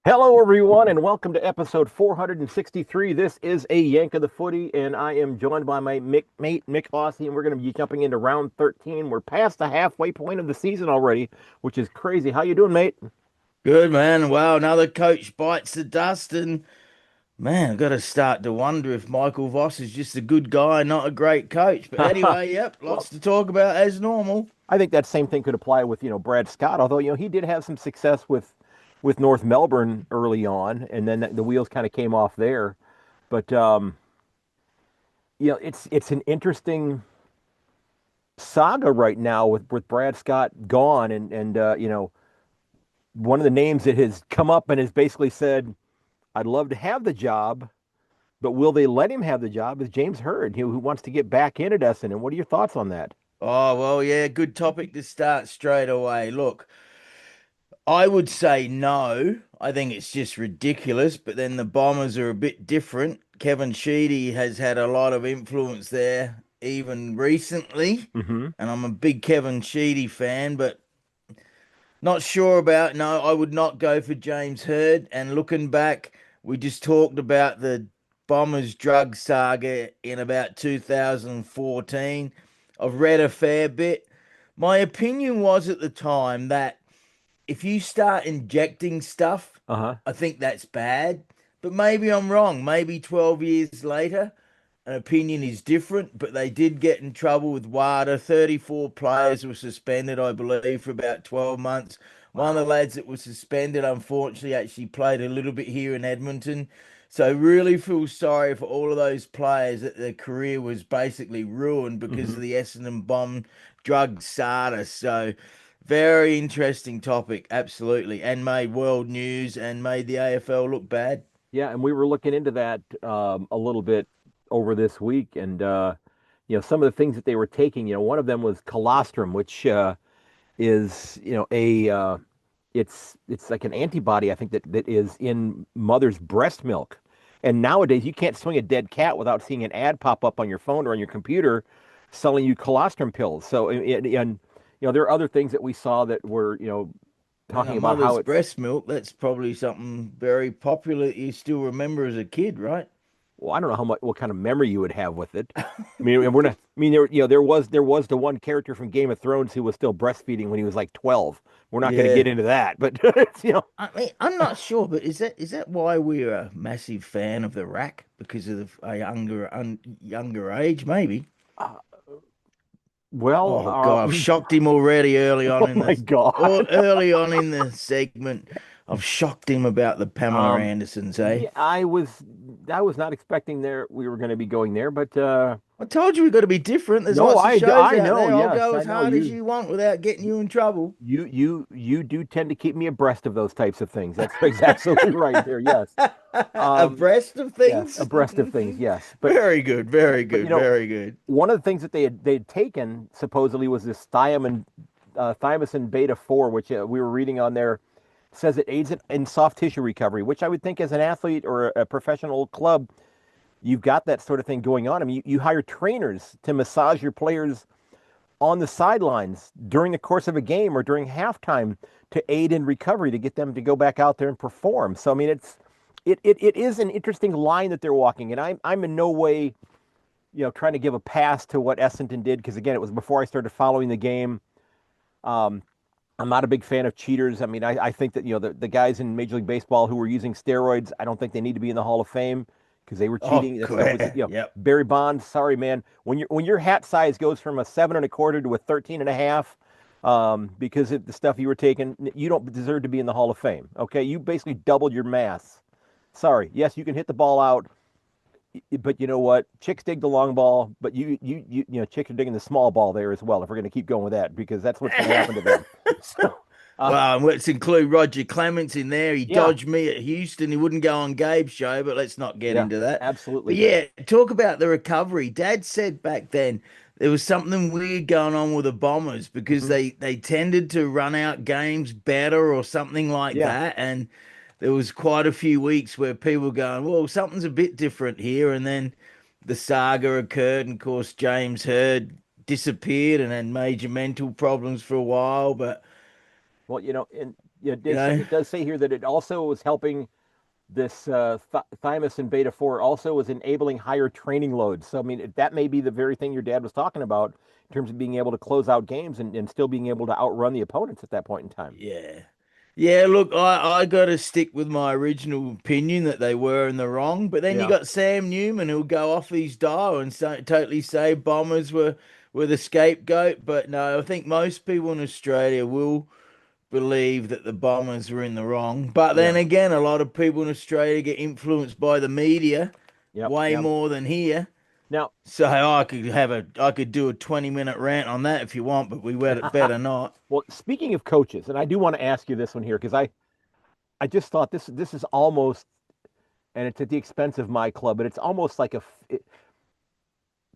Hello, everyone, and welcome to episode 463. This is a Yank of the Footy, and I am joined by my mate, Myk Aussie, and we're going to be jumping into round 13. We're past the halfway point of the season already, which is crazy. How you doing, mate? Good man. Wow, another coach bites the dust, and man, I've got to start to wonder if Michael Voss is just a good guy, not a great coach. But anyway, yep, Well, lots to talk about as normal. I think that same thing could apply with, Brad Scott, although, he did have some success with North Melbourne early on, and then the wheels kind of came off there. But it's an interesting saga right now with Brad Scott gone, and one of the names that has come up and has basically said, I'd love to have the job, but will they let him have the job is James Hurd, who wants to get back in at Essendon. What are your thoughts on that? Oh, well, yeah, good topic to start straight away. Look, I would say no. I think it's just ridiculous, but then the Bombers are a bit different. Kevin Sheedy has had a lot of influence there, even recently. Hmm. And I'm a big Kevin Sheedy fan, but not sure about. No, I would not go for James Hurd. And looking back, we just talked about the Bombers drug saga in about 2014. I've read a fair bit. My opinion was at the time that if you start injecting stuff, Uh-huh. I think that's bad. But maybe I'm wrong. Maybe 12 years later, an opinion is different, but they did get in trouble with WADA. 34 players were suspended, I believe, for about 12 months. One of the Wow. lads that was suspended, unfortunately, actually played a little bit here in Edmonton. So really feel sorry for all of those players that their career was basically ruined because Hmm. of the Essendon bomb drug SARA. So very interesting topic, absolutely, and made world news and made the AFL look bad. Yeah, and we were looking into that a little bit over this week, and some of the things that they were taking. One of them was colostrum, which is a it's like an antibody, I think, that is in mother's breast milk. And nowadays you can't swing a dead cat without seeing an ad pop up on your phone or on your computer selling you colostrum pills. So and there are other things that we saw that were And a talking about how mother's it's. breast milk, that's probably something very popular that you still remember as a kid, right? Well, I don't know what kind of memory you would have with it. I mean, and we're not. I mean, there was the one character from Game of Thrones who was still breastfeeding when he was like 12. We're not going to get Yeah. into that, but it's. I mean, I'm not sure, but is that why we're a massive fan of the rack because of a younger age, maybe? Uh, well, Oh God, I've shocked him already early on oh in my this, or God. early on in the segment. I've shocked him about the Pamela Um, Andersons, eh? yeah, I was not expecting we were going to be going there, but I told you we got to be different. There's no, lots of shows I out know, there. I'll yes, go I as know hard as you want without getting you in trouble. you do tend to keep me abreast of those types of things. That's absolutely right there. Yes. Um, Abreast of yes, things. abreast of things, yes. But Very good, very but good, very good. one of the things that they had taken supposedly was this thymosin beta 4, which we were reading on there, says it aids in soft tissue recovery, which I would think as an athlete or a professional club, you've got that sort of thing going on. I mean, you hire trainers to massage your players on the sidelines during the course of a game or during halftime to aid in recovery to get them to go back out there and perform. So I mean, it is an interesting line that they're walking, and I'm in no way trying to give a pass to what Essendon did because again, it was before I started following the game. Um, I'm not a big fan of cheaters. I mean, I think that the guys in Major League Baseball who were using steroids, I don't think they need to be in the Hall of Fame because they were Oh, cheating. That stuff was, great. Yep. Barry Bonds. Sorry, man. When your hat size goes from a 7 1/4 to a 13 and a half, because of the stuff you were taking, you don't deserve to be in the Hall of Fame. Okay, you basically doubled your mass. Sorry. Yes, you can hit the ball out, but you know what? Chicks dig the long ball, but chicks are digging the small ball there as well. If we're going to keep going with that, because that's what's going to happen to them. So, uh, Well, and let's include Roger Clements in there. He yeah, dodged me at Houston. He wouldn't go on Gabe's show, but let's not get yeah, into that. But absolutely. yeah, talk about the recovery. Dad said back then there was something weird going on with the Bombers because Hmm. they tended to run out games better or something like Yeah, that. And there was quite a few weeks where people were going, well, something's a bit different here. And then the saga occurred, and of course James Hurd disappeared and had major mental problems for a while. But well, and You know, it does say here that it also was helping this thymus and beta 4 also was enabling higher training loads. So, I mean, that may be the very thing your dad was talking about in terms of being able to close out games and still being able to outrun the opponents at that point in time. yeah. Yeah, look, I got to stick with my original opinion that they were in the wrong. But then you Yeah. got Sam Newman who'll go off his dial and totally say Bombers were the scapegoat. But no, I think most people in Australia will believe that the Bombers were in the wrong. But Yeah. then again, a lot of people in Australia get influenced by the media Yep. way Yep. more than here. Now, So I could do a 20-minute rant on that if you want, but we better not. well, speaking of coaches, and I do want to ask you this one here because I just thought this is almost, and it's at the expense of my club, but it's almost like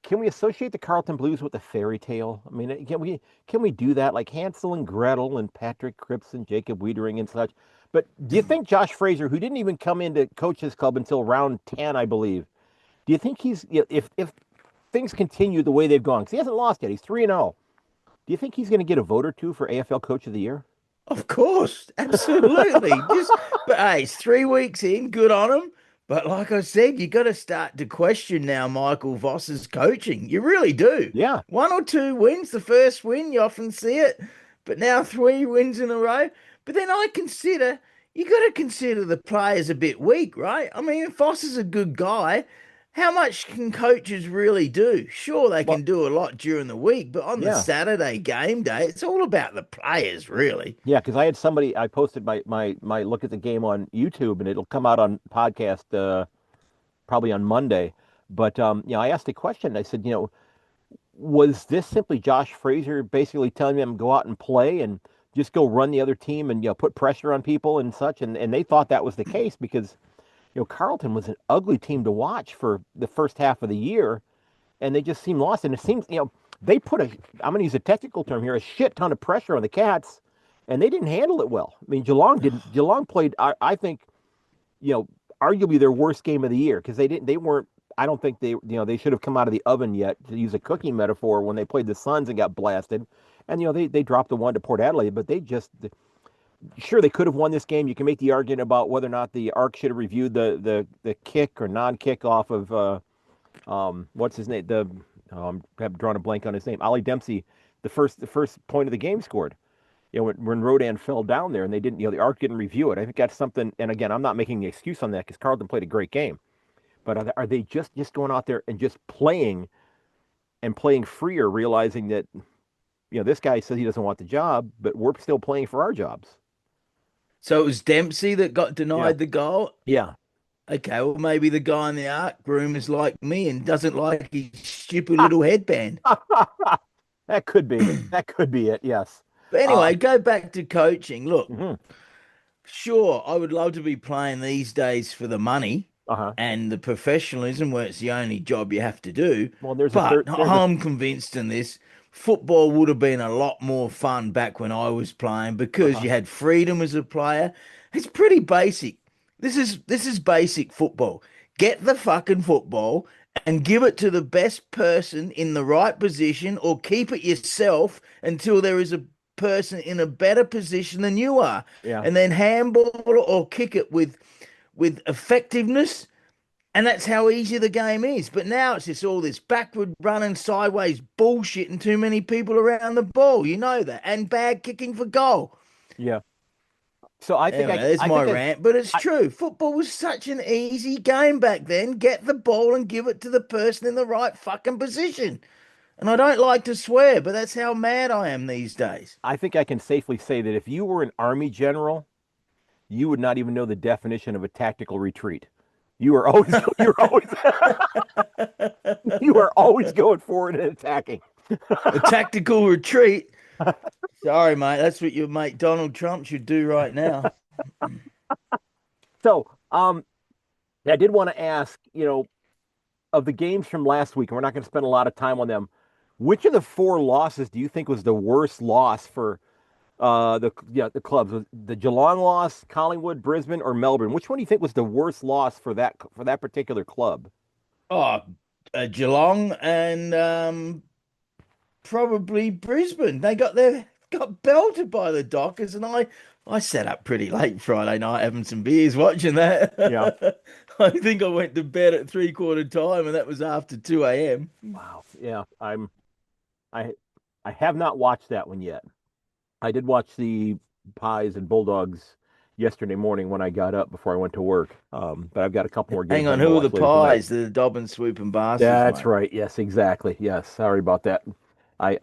can we associate the Carlton Blues with a fairy tale? I mean, can we do that like Hansel and Gretel and Patrick Cripps and Jacob Wiedering and such? But do you think Josh Fraser, who didn't even come into coach his club until round 10, I believe, do you think if things continue the way they've gone, because he hasn't lost yet, he's 3-0. Do you think he's going to get a vote or two for AFL Coach of the Year? Of course, absolutely. But hey, it's 3 weeks in, good on him. But like I said, you got to start to question now Michael Voss's coaching. You really do. Yeah. 1 or 2 wins, the first win, you often see it. But now 3 wins in a row. But then you got to consider the players a bit weak, right? I mean, if Voss is a good guy, how much can coaches really do? Sure, they Well, can do a lot during the week, but on the yeah. Saturday game day, it's all about the players, really. Yeah, because I posted my look at the game on YouTube, and it'll come out on podcast probably on Monday. But I asked a question. I said, was this simply Josh Fraser basically telling them go out and play and just go run the other team and put pressure on people and such? And they thought that was the case because Carlton was an ugly team to watch for the first half of the year, and they just seemed lost. And it seems they put I'm going to use a technical term here, a shit ton of pressure on the Cats, and they didn't handle it well. I mean, Geelong didn't. Geelong played, I think, arguably their worst game of the year because they weren't. I don't think they should have come out of the oven yet, to use a cooking metaphor, when they played the Suns and got blasted. And they dropped the one to Port Adelaide, but they just sure they could have won this game. You can make the argument about whether or not the ARC should have reviewed the kick or non-kick off of what's his name? I'm drawing a blank on his name. Ollie Dempsey, the first point of the game scored. When Rodan fell down there and they didn't, the ARC didn't review it. I think that's something. And again, I'm not making an excuse on that because Carlton played a great game. But are they just going out there and just playing freer, realizing that this guy says he doesn't want the job, but we're still playing for our jobs. So it was Dempsey that got Yeah. denied the goal. Yeah. Okay, well maybe the guy in the art room is like me and doesn't like his stupid little headband. That could be. That could be it. Yes. But anyway, go back to coaching. Look, Mhm. sure, I would love to be playing these days for the money Uh-huh. and the professionalism where it's the only job you have to do. Well, there's a But third. I'm convinced in this. Football would have been a lot more fun back when I was playing because Uh-huh. you had freedom as a player. It's pretty basic. This is basic football. Get the fucking football and give it to the best person in the right position, or keep it yourself until there is a person in a better position than you are. Yeah. And then handball or kick it with effectiveness, and that's how easy the game is. But now it's just all this backward running, sideways bullshit, and too many people around the ball. You know that, and bad kicking for goal. Yeah. So Anyway, there's my rant, but it's I, true. Football was such an easy game back then. Get the ball and give it to the person in the right fucking position. And I don't like to swear, but that's how mad I am these days. I think I can safely say that if you were an army general, you would not even know the definition of a tactical retreat. You are always you are always going forward and attacking. A tactical retreat. Sorry, mate. That's what your mate Donald Trump should do right now. So, I did want to ask, of the games from last week, and we're not going to spend a lot of time on them. Which of the four losses do you think was the worst loss for the clubs? Was the Geelong loss, Collingwood, Brisbane, or Melbourne? Which one do you think was the worst loss for that particular club? Oh, Geelong and probably Brisbane. They got belted by the Dockers, and I I sat up pretty late Friday night having some beers watching Yeah. that. I think I went to bed at 3/4 time, and that was after 2 a.m. Wow. Yeah. I I have not watched that one yet. I did watch the Pies and Bulldogs yesterday morning when I got up before I went to work. But I've got a couple more Hang games I'm on, going to who are the watch later tonight. pies? The Dobbin swooping bastards, That's mate. right. Yes, exactly. Yes. Sorry about that. I,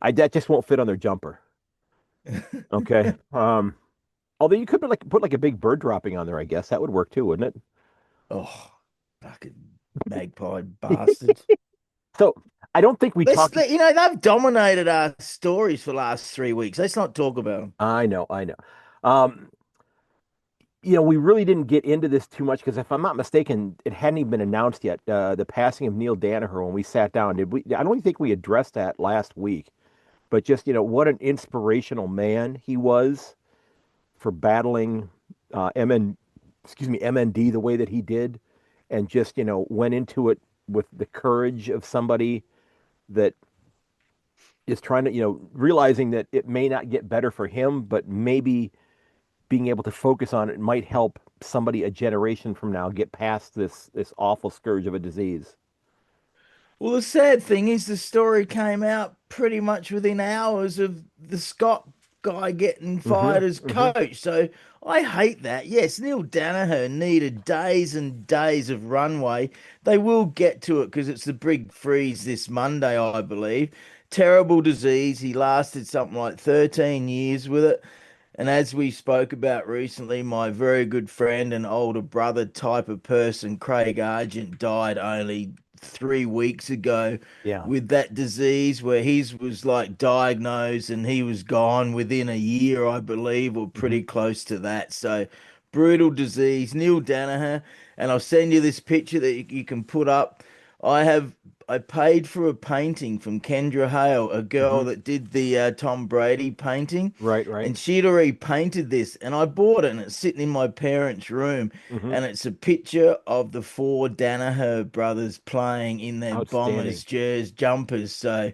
I, that just won't fit on their jumper. Okay. Although you could put like a big bird dropping on there, I guess that would work too, wouldn't Oh, fucking magpie it? bastards. So I don't think we talked. They've dominated our stories for the last 3 weeks. Let's not talk about them. I know, I know. Um, we really didn't get into this too much because if I'm not mistaken, it hadn't even been announced yet. The passing of Neil Danaher when we sat down, did we? I don't even think we addressed that last week. But just what an inspirational man he was for battling MND the way that he did, and just went into it with the courage of somebody that is trying to realizing that it may not get better for him, but maybe being able to focus on it might help somebody a generation from now get past this awful scourge of a disease. Well, the sad thing is the story came out pretty much within hours of the Scott guy getting Hmm. fired as Hmm. coach. So I hate that. Yes, Neil Danaher needed days and days of runway. They will get to it because it's the big freeze this Monday, I believe. Terrible disease. He lasted something like 13 years with it. And as we spoke about recently, my very good friend and older brother type of person, Craig Argent, died only 3 weeks ago Yeah. with that disease where his was like diagnosed and he was gone within a year, I believe, or Hmm. pretty close to that. So brutal disease. Neil Danaher, and I'll send you this picture that you can put up. I have I paid for a painting from Kendra Hale, a girl Hmm. that did the Tom Brady painting, Right. Right. and she'd already painted this, and I bought it, and it's sitting in my parents' room, Hmm. and it's a picture of the four Danaher brothers playing in their Outstanding. Bombers jersey jumpers. So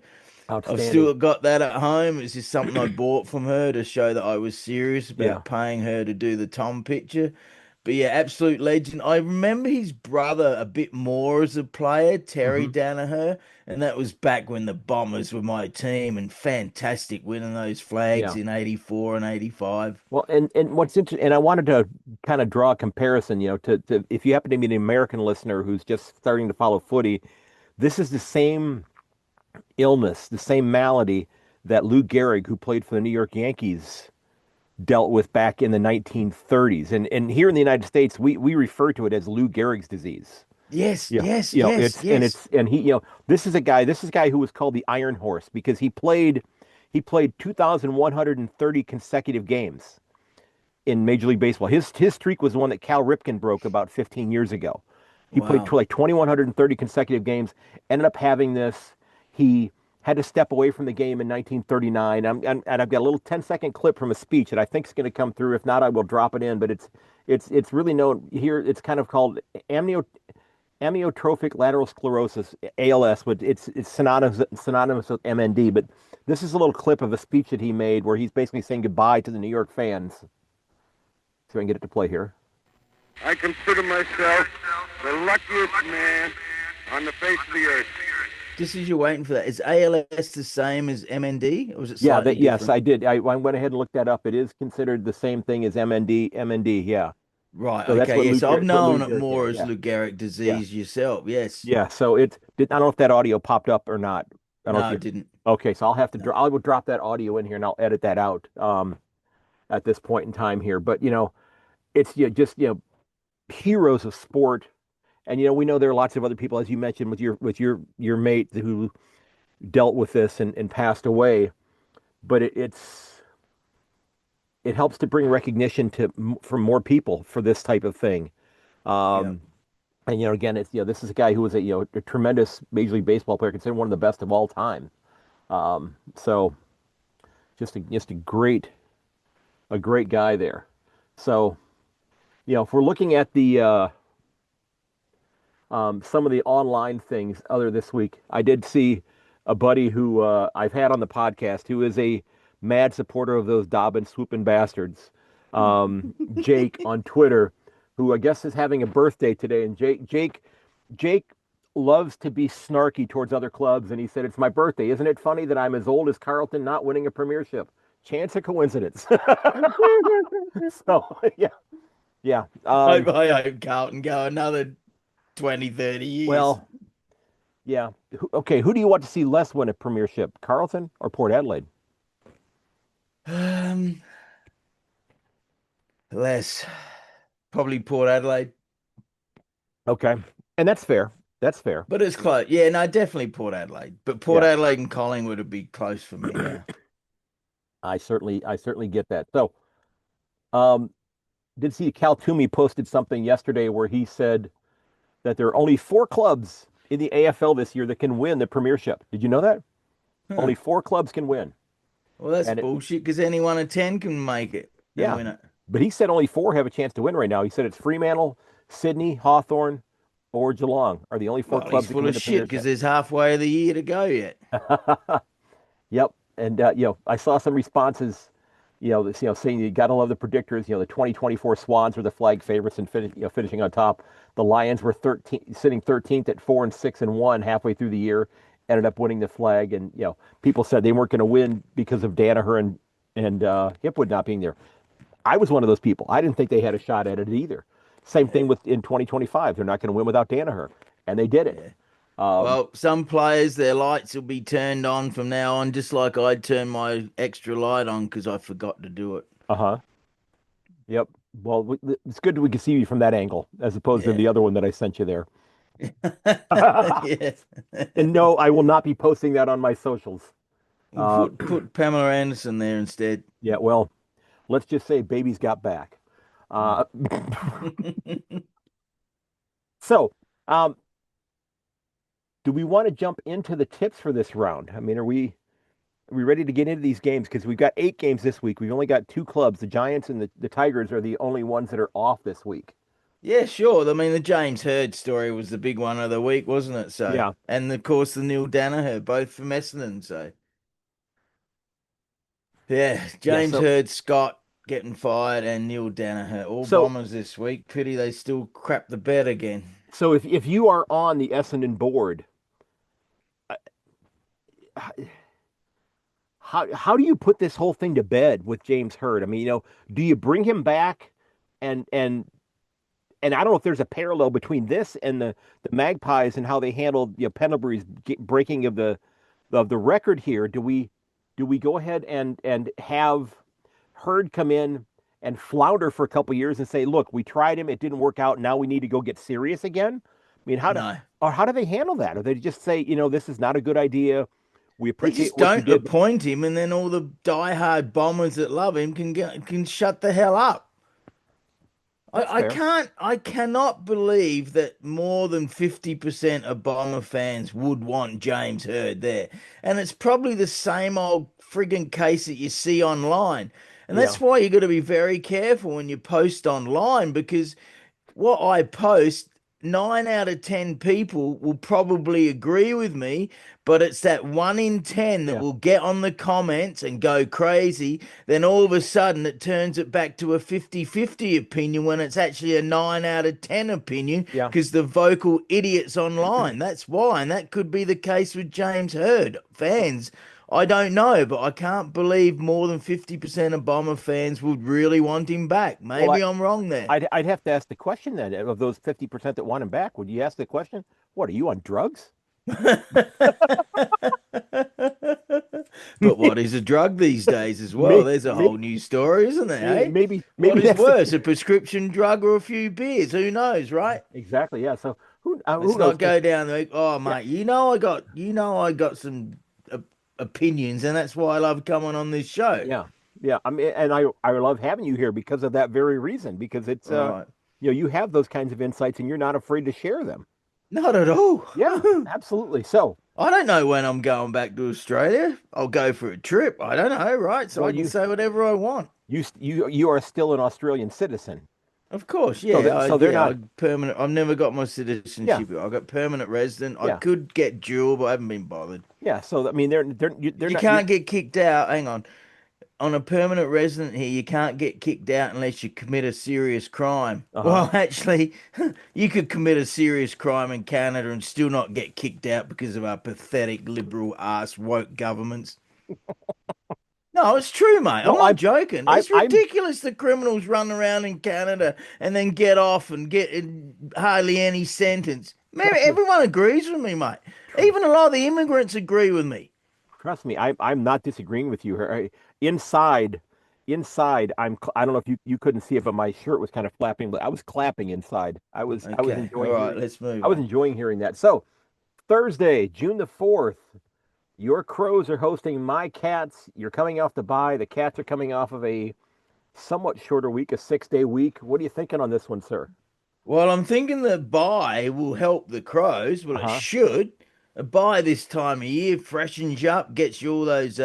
I've Outstanding. still got that at home. It's just something I bought from her to show that I was serious Yeah. about paying her to do the Tom picture. But yeah, absolute legend. I remember his brother a bit more as a player, Terry Hmm. Danaher, and that was back when the Bombers were my team and fantastic winning those flags Yeah. in 84 and 85. Well, and what's interesting, and I wanted to kind of draw a comparison, to if you happen to be an American listener who's just starting to follow footy, this is the same illness, the same malady that Lou Gehrig, who played for the New York Yankees, dealt with back in the 1930s. And here in the United States, we refer to it as Lou Gehrig's disease. Yes, Yeah, yes, yes, yes. he, this is a guy who was called the Iron Horse because he played 2,130 consecutive games in Major League Baseball. His streak was the one that Cal Ripken broke about 15 years ago. He played Wow. like 2,130 consecutive games, ended up having this. He had to step away from the game in 1939. And I've got a little 10-second clip from a speech that I think is going to come through. If not, I will drop it in. But it's really known here. It's kind of called amyotrophic lateral sclerosis, ALS, but it's synonymous with MND. But this is a little clip of a speech that he made where he's basically saying goodbye to the New York fans. See if I can get it to play here. I consider myself the luckiest man on the face of the earth. Just as you're waiting for that, is ALS the same as MND, or is it Yeah, slightly yes, different? I did. I went ahead and looked that up. It is considered the same thing as MND. MND, yeah. Right. So that's Okay. what Yes, I've That's what Lou known it Gehrig more had. as Yeah, Lou Gehrig yeah, disease yourself. Yes. yeah. So I don't know if that audio popped up or not. I don't know if No, it you. didn't. Okay, so I'll have to. No. I will drop that audio in here and I'll edit that out. At this point in time here, but it's just heroes of sport, and we know there are lots of other people, as you mentioned, with your mate who dealt with this and passed away. But it helps to bring recognition from more people for this type of thing. Yeah. Um, and again, it's this is a guy who was a tremendous Major League Baseball player, considered one of the best of all time. So just a great guy there. So if we're looking at the some of the online things other this week, I did see a buddy who I've had on the podcast who is a mad supporter of those Dobbin swooping bastards. Jake on Twitter, who I guess is having a birthday today. And Jake loves to be snarky towards other clubs. And he said, "It's my birthday. Isn't it funny that I'm as old as Carlton not winning a premiership? Chance or coincidence?" So, yeah. Yeah. I hope Carlton go another 20, 30 years. Well, yeah. Okay. Who do you want to see less win a premiership, Carlton or Port Adelaide? Less. Probably Port Adelaide. Okay. And that's fair. That's fair. But it's close. Yeah, no, definitely Port Adelaide. But Port Adelaide and Collingwood would be close for me. Yeah. I certainly get that. So, did see Cal Toomey posted something yesterday where he said that there are only 4 clubs in the AFL this year that can win the premiership. Did you know that? Huh. Only 4 clubs can win. Well, that's bullshit because any one of 10 can make it. Yeah. Win it. But he said only 4 have a chance to win right now. He said it's Fremantle, Sydney, Hawthorn, or Geelong are the only 4 clubs that can win the premiership. Because there's halfway of the year to go yet. Yep. And I saw some responses, saying you got to love the predictors. The 2024 Swans were the flag favorites and finishing on top. The Lions were sitting 13th at 4-6-1 halfway through the year, ended up winning the flag. And people said they weren't going to win because of Danaher and Hipwood not being there. I was one of those people. I didn't think they had a shot at it either. Same thing in 2025. They're not going to win without Danaher, and they did it. Yeah. Well, some players, their lights will be turned on from now on, just like I turned my extra light on because I forgot to do it. Yep. Well, it's good that we can see you from that angle as opposed to the other one that I sent you there. Yes. And no, I will not be posting that on my socials. Put Pamela Anderson there instead. Yeah, well, let's just say baby's got back. So, do we want to jump into the tips for this round? I mean, are we ready to get into these games? Because we've got 8 games this week. We've only got 2 clubs. The Giants and the Tigers are the only ones that are off this week. Yeah, sure. I mean, the James Hird story was the big one of the week, wasn't it? So, yeah. And of course, the Neil Danaher, both from Essendon. So, yeah, James Hird, Scott getting fired, and Neil Danaher, all Bombers this week. Pity they still crap the bed again. So, if you are on the Essendon board, how do you put this whole thing to bed with James Hird? I mean, do you bring him back and I don't know if there's a parallel between this and the Magpies and how they handled Pendlebury's breaking of the record here. Do we go ahead and have Hird come in and flounder for a couple of years and say, look, we tried him, it didn't work out, now we need to go get serious again? I mean, how do they handle that? Or they just say, this is not a good idea. We appreciate what you did. Don't appoint him, and then all the diehard Bombers that love him can shut the hell up. I cannot believe that more than 50% of Bomber fans would want James Hird there. And it's probably the same old frigging case that you see online. And that's why you got to be very careful when you post online, because what I post, 9 out of 10 people will probably agree with me, but it's that 1 in 10 that will get on the comments and go crazy. Then all of a sudden it turns it back to a 50-50 opinion when it's actually a 9 out of 10 opinion because the vocal idiots online. That's why. And that could be the case with James Hird. Fans, I don't know, but I can't believe more than 50% of Bomber fans would really want him back. Maybe I'm wrong there. I'd have to ask the question then, of those 50% that want him back. Would you ask the question, what, are you on drugs? But what is a drug these days as well? There's a whole new story, isn't there? Maybe what is worse, a prescription drug or a few beers? Who knows, right? Exactly. Yeah. So let's not go down there. Oh, mate, I got some opinions, and that's why I love coming on this show. Yeah. I mean, and I love having you here because of that very reason. Because it's you have those kinds of insights, and you're not afraid to share them. Not at all. Yeah, absolutely. So I don't know when I'm going back to Australia. I'll go for a trip. I don't know, right? So I can say whatever I want. You are still an Australian citizen. Of course, yeah. So they're not permanent. I've never got my citizenship. I've got permanent resident. I could get dual, but I haven't been bothered. Yeah. So I mean, they're you can't get kicked out. Hang on. on a permanent resident here, you can't get kicked out unless you commit a serious crime. Uh-huh. Well, actually, you could commit a serious crime in Canada and still not get kicked out because of our pathetic liberal ass woke governments. No, it's true, mate. I'm No, not joking. It's I'm ridiculous that criminals run around in Canada and then get off and get hardly any sentence. Maybe trust me. everyone agrees with me, mate. Even a lot of the immigrants agree with me. Trust me, I'm not disagreeing with you here. Inside, I don't know if you couldn't see it, but my shirt was kind of flapping, but I was clapping inside. Okay, all right, let's move I was on. enjoying hearing that. So Thursday, June the 4th, your Crows are hosting my Cats. You're coming off the bye. The Cats are coming off of a somewhat shorter week, a 6-day week. What are you thinking on this one, sir? Well, I'm thinking the buy will help the Crows. Well, it Uh-huh. should. A buy this time of year freshens you up, gets you all those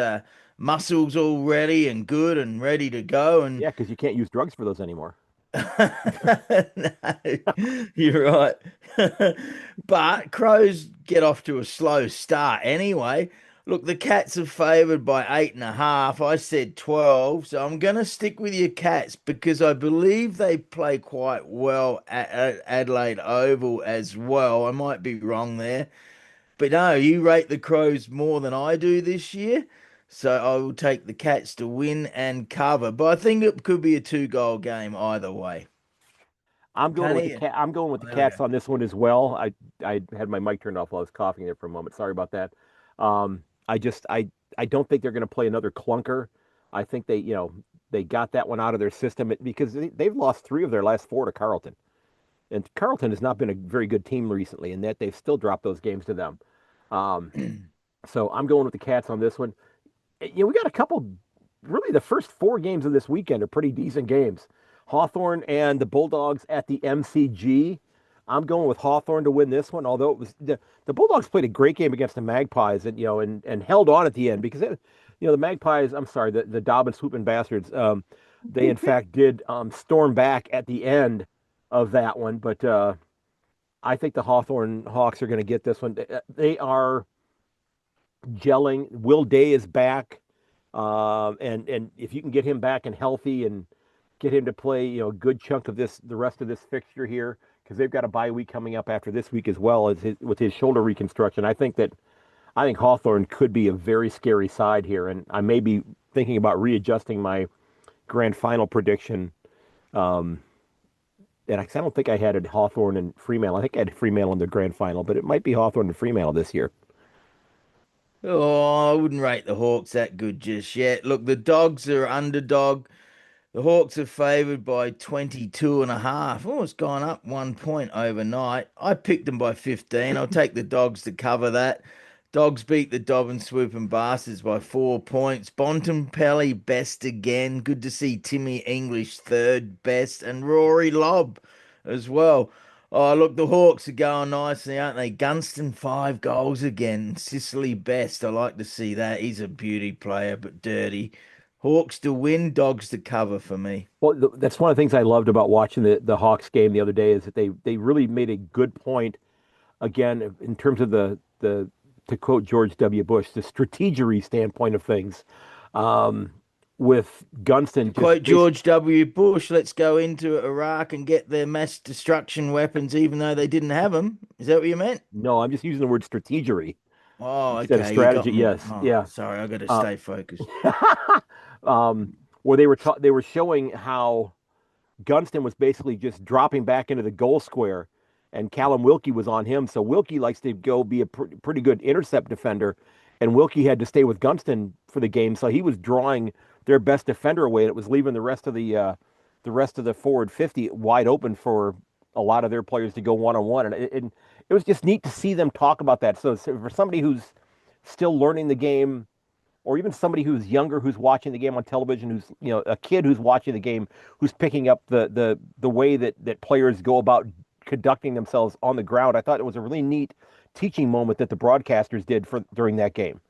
muscles all ready and good and ready to go. And Yeah, because you can't use drugs for those anymore. no, you're right. But Crows get off to a slow start anyway. Look, the Cats are favoured by 8.5. I said 12, so I'm going to stick with your Cats because I believe they play quite well at Adelaide Oval as well. I might be wrong there. But no, you rate the Crows more than I do this year. So I will take the Cats to win and cover. But I think it could be a two-goal game either way. Can't hear you. I'm going with the Oh, there we go. Cats on this one as well. I had my mic turned off while I was coughing there for a moment. Sorry about that. I don't think they're going to play another clunker. I think they got that one out of their system because they've lost 3 of their last 4 to Carlton. And Carlton has not been a very good team recently, and that they've still dropped those games to them. Um, so I'm going with the Cats on this one. We got a couple, really the first 4 games of this weekend are pretty decent games. Hawthorn and the Bulldogs at the MCG. I'm going with Hawthorn to win this one, although it was the Bulldogs played a great game against the Magpies and held on at the end because the Magpies, I'm sorry, the Dobbin swooping bastards, they in fact did storm back at the end of that one, but I think the Hawthorn Hawks are going to get this one. They are gelling. Will Day is back, and if you can get him back and healthy and get him to play, a good chunk of the rest of this fixture here, because they've got a bye week coming up after this week as well as with his shoulder reconstruction. I think Hawthorn could be a very scary side here, and I may be thinking about readjusting my grand final prediction. And I don't think I had it Hawthorn and Fremantle. I think I had Fremantle in the grand final, but it might be Hawthorn and Fremantle this year. Oh, I wouldn't rate the Hawks that good just yet. Look, the Dogs are underdog. The Hawks are favoured by 22.5. Oh, it's gone up 1 point overnight. I picked them by 15. I'll take the Dogs to cover that. Dogs beat the Dobbin Swooping Bastards by 4 points. Bontempelli best again. Good to see Timmy English third best and Rory Lobb as well. Oh, look, the Hawks are going nicely, aren't they? Gunston 5 goals again. Sicily best. I like to see that. He's a beauty player, but dirty. Hawks to win, Dogs to cover for me. Well, that's one of the things I loved about watching the Hawks game the other day is that they really made a good point again in terms of the to quote George W. Bush, the strategery standpoint of things. With Gunston, Quote George W. Bush, let's go into Iraq and get their mass destruction weapons, even though they didn't have them. Is that what you meant? no, I'm just using the word strategery Oh, instead of okay. You got strategy. me. Yes, Oh, yeah. sorry, I got to Uh, stay focused. where they were showing how Gunston was basically just dropping back into the goal square, and Callum Wilkie was on him. So Wilkie likes to go be a pretty good intercept defender, and Wilkie had to stay with Gunston for the game, so he was drawing their best defender away, and it was leaving the rest of the forward 50 wide open for a lot of their players to go one-on-one, and it was just neat to see them talk about that. So for somebody who's still learning the game, or even somebody who's younger who's watching the game on television, who's a kid who's watching the game, who's picking up the way that players go about conducting themselves on the ground. I thought it was a really neat teaching moment that the broadcasters did during that game.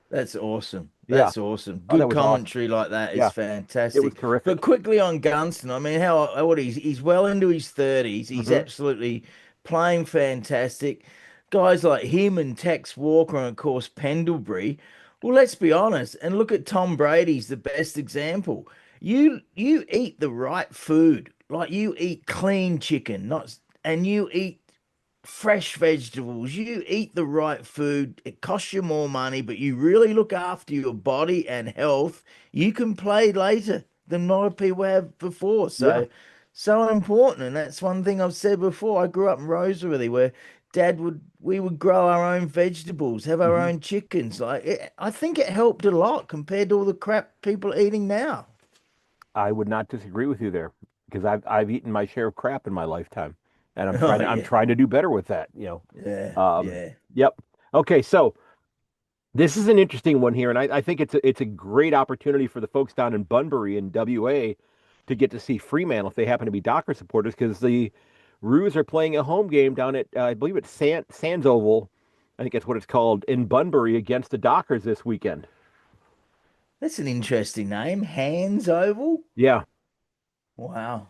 That's awesome. Yeah. That's awesome. Oh, that Good was commentary like that is Yeah. It was fantastic. terrific. But quickly on Gunston, I mean, what he's well into his 30s. He's Mhm. absolutely playing fantastic. Guys like him and Tex Walker and of course Pendlebury Well, let's be honest and look at Tom Brady's the best example. You eat the right food, like you eat clean chicken, not and you eat fresh vegetables. You eat the right food. It costs you more money, but you really look after your body and health. You can play later than a lot of people have before. Yeah. So important. And that's one thing I've said before. I grew up in Roseworthy where we would grow our own vegetables, have our Hmm. own chickens. I think it helped a lot compared to all the crap people are eating now. I would not disagree with you there because I've eaten my share of crap in my lifetime, and Oh I'm yeah, trying to do better with that. yeah, Um, yeah. yep. Okay, so this is an interesting one here, and I think it's a great opportunity for the folks down in Bunbury in WA to get to see Fremantle if they happen to be Docker supporters because the Roos are playing a home game down at I believe it's Sands Oval. I think that's what it's called in Bunbury against the Dockers this weekend. That's an interesting name. Hands Oval. Yeah. Wow.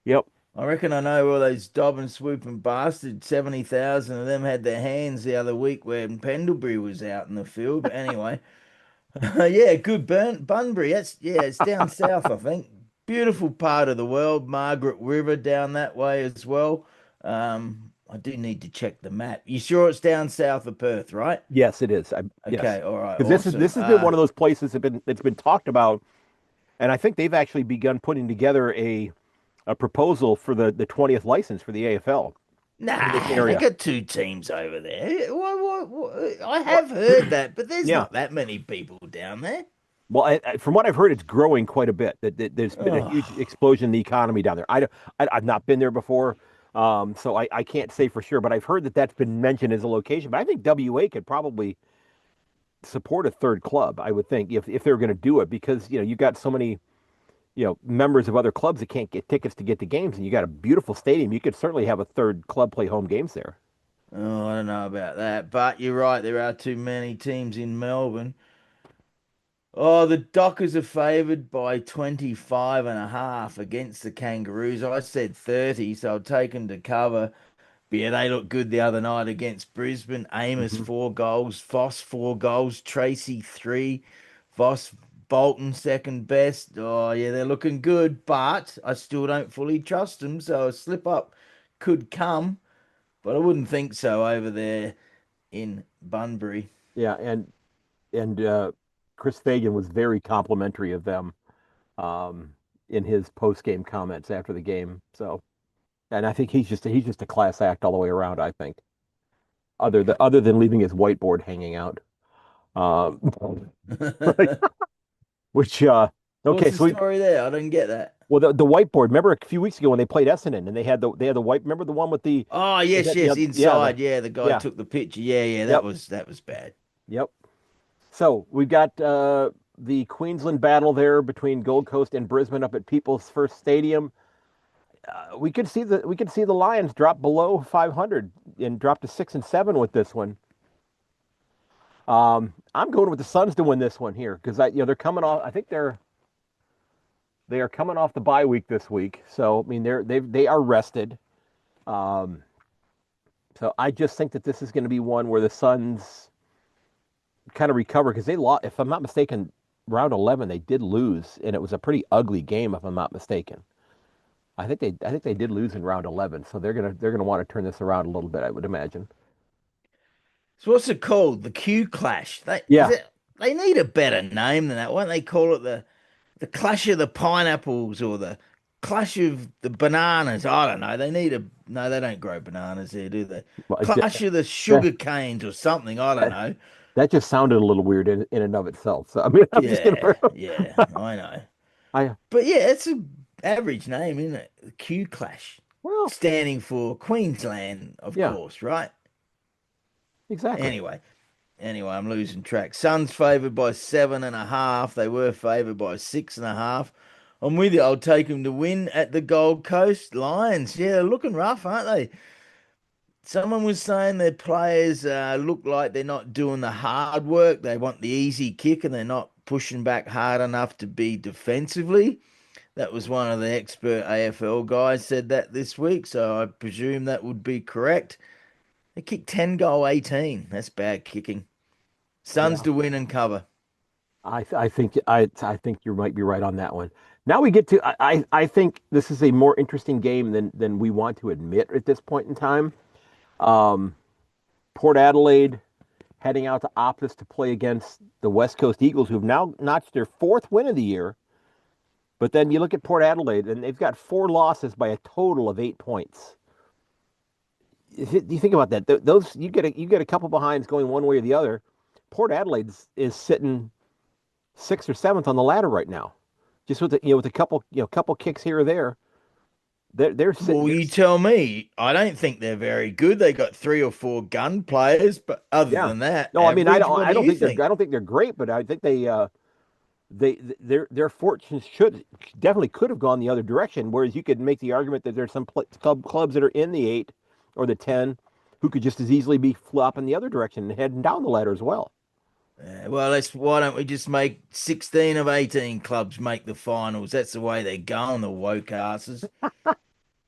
Yep. I reckon I know all those dob and swooping bastards. 70,000 of them had their hands the other week when Pendlebury was out in the field. But anyway, yeah, good Bunbury. It's down south, I think. Beautiful part of the world. Margaret River down that way as well. I do need to check the map. You sure it's down south of Perth, right? Yes, it is. Yes, Okay, all right, because awesome. this has been one of those places that's been talked about, and I think they've actually begun putting together a proposal for the 20th license for the AFL in this Nah, they area. got two teams over there. I Well, have heard that, but there's yeah. not that many people down there. Well, from what I've heard, it's growing quite a bit. That there's been a huge Oh, explosion in the economy down there. I've not been there before, so I can't say for sure. But I've heard that that's been mentioned as a location. But I think WA could probably support a third club. I would think if they're going to do it because you got so many members of other clubs that can't get tickets to get to games, and you got a beautiful stadium. You could certainly have a third club play home games there. oh, I don't know about that, but you're right. There are too many teams in Melbourne. Oh, the Dockers are favoured by 25.5 against the Kangaroos. I said 30, so I'll take them to cover. But yeah, they looked good the other night against Brisbane. Amos, Hmm. 4 goals. Voss, 4 goals. Tracy, 3. Voss, Bolton, second best. Oh, yeah, they're looking good, but I still don't fully trust them. So a slip up could come, but I wouldn't think so over there in Bunbury. Yeah, and Chris Fagan was very complimentary of them um, in his post game comments after the game. So, and I think he's just a class act all the way around. I think other than leaving his whiteboard hanging out, um, which okay, What's the so story there? I didn't get that. well the whiteboard. Remember a few weeks ago when they played Essendon and they had the white. Remember the one with the Oh, was yes, that yes, yeah inside. Yeah, the guy yeah took the picture. Yeah, yeah, yep that was bad. yep. So we've got the Queensland battle there between Gold Coast and Brisbane up at People's First Stadium. We could see the Lions drop below 500 and drop to 6-7 with this one. I'm going with the Suns to win this one here because they're coming off. I think they are coming off the bye week this week, so I mean they are rested. Um, so I just think that this is going to be one where the Suns kind of recover because they lost. If I'm not mistaken, round 11 they did lose, and it was a pretty ugly game. If I'm not mistaken, I think they did lose in round 11, so they're gonna want to turn this around a little bit. I would imagine. So what's it called? The Q Clash. Yeah, They need a better name than that. Why don't they call it the Clash of the Pineapples or the Clash of the Bananas? I don't know. They need a no. They don't grow bananas there, do they? well, Clash of the that, Sugar Canes or something. I don't that know. that just sounded a little weird in and of itself. So I mean, I'm just gonna. Yeah, yeah. I know. I But yeah, it's an average name, isn't it? The Q Clash, well, standing for Queensland, of yeah, course, right? exactly. Anyway, I'm losing track. Suns favoured by 7.5. They were favoured by 6.5. I'm with you. I'll take them to win at the Gold Coast. Lions, yeah, looking rough, aren't they? Someone was saying their players look like they're not doing the hard work. They want the easy kick and they're not pushing back hard enough to be defensively. That was one of the expert AFL guys said that this week, so I presume that would be correct. They kicked 10 goal 18. That's bad kicking. Suns Yeah. to win and cover. I think you might be right on that one. Now we get to I think this is a more interesting game than we want to admit at this point in time. Um, Port Adelaide heading out to Optus to play against the West Coast Eagles, who've now notched their fourth win of the year. But then you look at Port Adelaide, and they've got four losses by a total of 8 points. You think about that. Those you get a couple behinds going one way or the other. Port Adelaide is sitting sixth or seventh on the ladder right now, just with with a couple kicks here or there. They're sitting. Well, you tell me. I don't think they're very good. They got 3 or 4 gun players, but other Yeah. than that, No, I mean average. What I do don't you think think? I don't think they're great, but I think their fortunes should definitely could have gone the other direction. Whereas you could make the argument that there's some clubs that are in the 8 or the 10 who could just as easily be flopping the other direction and heading down the ladder as well. Well, let's. Why don't we just make 16 of 18 clubs make the finals? That's the way they're going. The woke asses.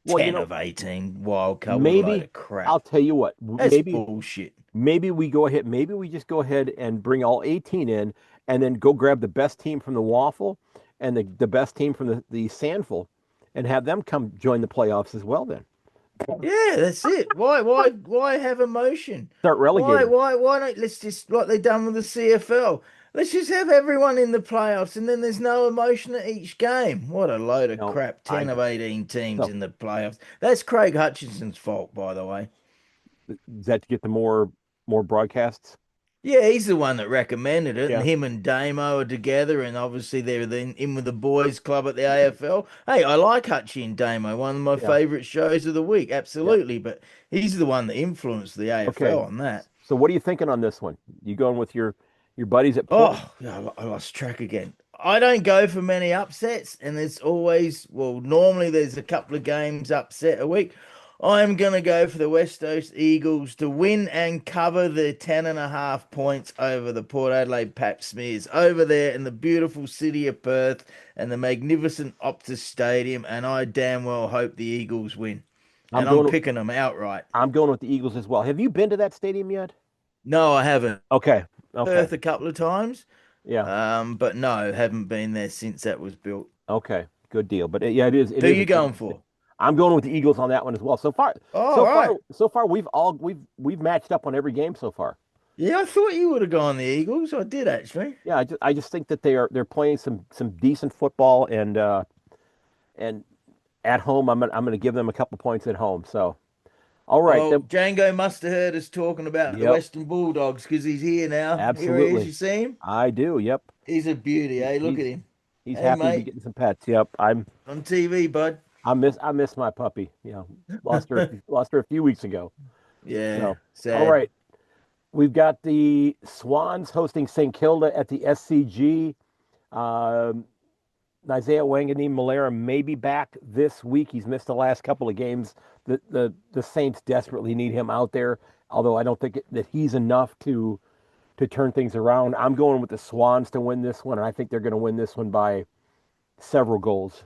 Well, 10 of 18 wild card. What a load maybe of crap. I'll tell you what. That's bullshit. Maybe we go ahead. Maybe we just go ahead and bring all 18 in, and then go grab the best team from the Waffle and the best team from the Sandful, and have them come join the playoffs as well. Then Yeah, that's it. Why have emotion? start relegating. Why don't let's just like they done with the CFL? Let's just have everyone in the playoffs, and then there's no emotion at each game. What a load of No, crap! I 10 of 18 teams so in the playoffs. That's Craig Hutchinson's fault, by the way. is that to get the more broadcasts? Yeah, he's the one that recommended it, and Yeah, him and Damo are together, and obviously they're then in with the boys' club at the AFL. Hey, I like Hutchie and Damo, one of my yeah, favourite shows of the week, yeah. absolutely. But he's the one that influenced the Okay. AFL on that. So what are you thinking on this one? You going with your buddies at Port? Oh, yeah, I lost track again. I don't go for many upsets, and there's always, well, normally there's a couple of games upset a week. I'm going to go for the West Coast Eagles to win and cover the 10.5 points over the Port Adelaide Pap Smears over there in the beautiful city of Perth and the magnificent Optus Stadium. And I damn well hope the Eagles win. I'm And I'm going. picking them outright. I'm going with the Eagles as well. Have you been to that stadium yet? No, I haven't. Okay. Okay. Perth a couple of times. Yeah. But no, haven't been there since that was built. Okay. Good deal. But yeah, it is. It Who are is. you going for? I'm going with the Eagles on that one as well. So far, Oh, right. we've matched up on every game so far. Yeah, I thought you would have gone the Eagles. I did actually. Yeah, I just think that they're playing some decent football and at home I'm gonna give them a couple points at home. So all right, Well, Django must have heard us talking about the yep, Western Bulldogs because he's here now. Here he is. absolutely. You see him? I do. Yep. He's a beauty, eh? Look He's at him. he's Hey, happy to be mate, getting some pets. Yep. on TV, bud. I miss my puppy. Lost her a few weeks ago. Yeah, So all sad. right. We've got the Swans hosting St. Kilda at the SCG. Um, Isaiah Wanganeen Malera may be back this week. He's missed the last couple of games. The Saints desperately need him out there, although I don't think that he's enough to turn things around. I'm going with the Swans to win this one, and I think they're going to win this one by several goals.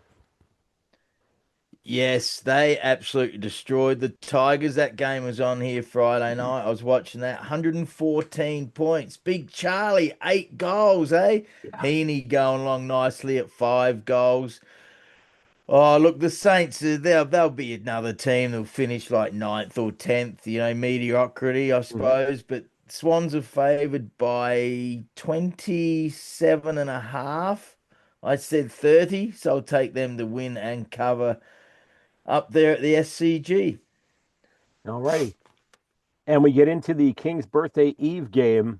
Yes, they absolutely destroyed the Tigers. That game was on here Friday night. I was watching that. 114 points. Big Charlie, 8 goals, eh? Yeah. Heaney going along nicely at 5 goals. Oh, look, the Saints, they'll be another team that'll finish like ninth or 10th, mediocrity, I Mhm. suppose. But Swans are favoured by 27.5. I said 30, so I'll take them to win and cover up there at the SCG. All righty. And we get into the King's Birthday Eve game.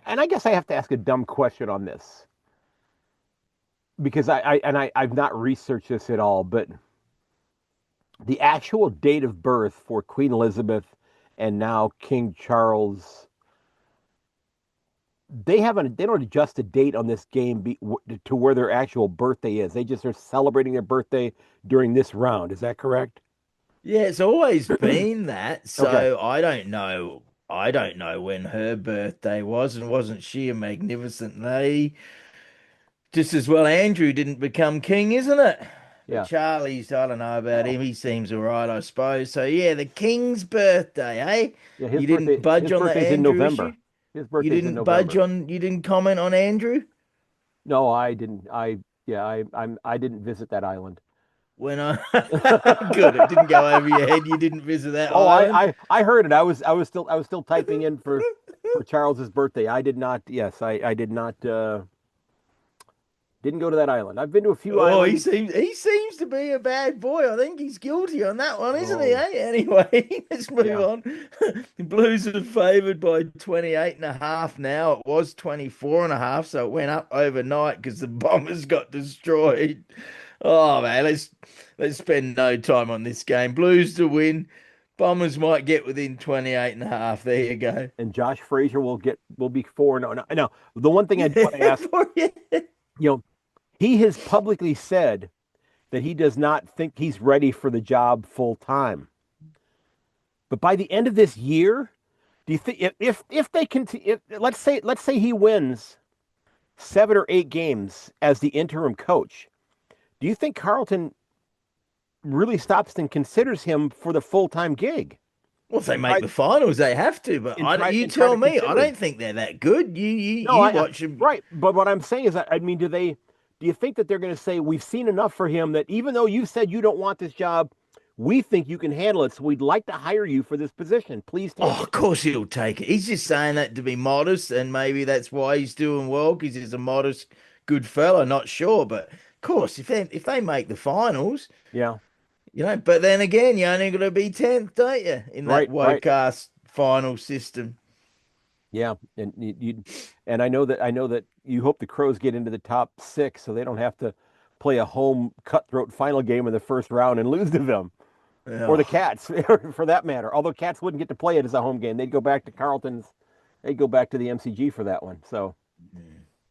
And I guess I have to ask a dumb question on this because I've not researched this at all, but the actual date of birth for Queen Elizabeth and now King Charles, they don't adjust the date on this game to where their actual birthday is. They just are celebrating their birthday during this round. Is that correct? Yeah, it's always been that. Okay. So I don't know. I don't know when her birthday was, and wasn't she a magnificent lady? Just as well, Andrew didn't become king, isn't it? But Yeah. Charlie's, I don't know about Well, him. He seems all right, I suppose. So yeah, the king's birthday, eh? yeah, You didn't budge his on the birthday's in Andrew issue? November. His You birthday's in didn't budge November. on. You didn't comment on Andrew No, I didn't. I didn't visit that island. when I good. It didn't go over your head. You didn't visit that Oh, island. I heard it. I was still typing in for Charles's birthday. I did not. Yes, I did not. Didn't go to that island. I've been to a few Oh, islands. he seems to be a bad boy. I think he's guilty on that one, isn't he? Oh, Eh? Anyway, let's move yeah. on. The Blues are favored by 28.5 now. It was 24.5, so it went up overnight because the Bombers got destroyed. Oh man, let's spend no time on this game. Blues to win. Bombers might get within 28.5. There you go. And Josh Frazier will be 4-0. No, the one thing I do want to ask, For you. he has publicly said that he does not think he's ready for the job full time. But by the end of this year, do you think if they continue, let's say he wins 7 or 8 games as the interim coach, do you think Carlton really stops and considers him for the full-time gig? Well, if they make the finals, they have to. But you tell me, I don't think they're that good. You watch them. Right. But what I'm saying is, I mean, do you think that they're going to say, we've seen enough for him that even though you said you don't want this job, we think you can handle it, so we'd like to hire you for this position. Please take it. Of course he'll take it. He's just saying that to be modest, and maybe that's why he's doing well, because he's a modest, good fella. Not sure, but of course, if they make the finals, Yeah. But then again, you only got to be 10th, don't you? In that woke-ass final system. Yeah, and I know that you hope the Crows get into the top 6 so they don't have to play a home cutthroat final game in the first round and lose to them, or the Cats, for that matter. Although Cats wouldn't get to play it as a home game, they'd go back to Carlton's, they'd go back to the MCG for that one. So